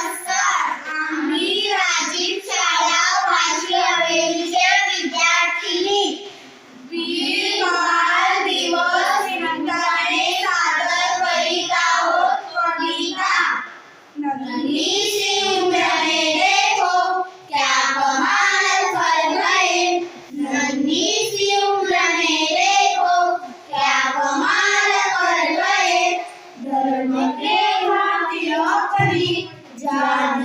नमस्कार. आम्ही राजीव शाळा वाशी हवेलीचे विद्यार्थिनी वीर बाल दिवस निमित्ताने सादर करीत आहोत कविता. नन्ही सी उम्र में देखो क्या कमाल कर गए. नन्ही सी उम्र में देखो क्या कमाल कर गए. धर्म के खातिर अपनी जान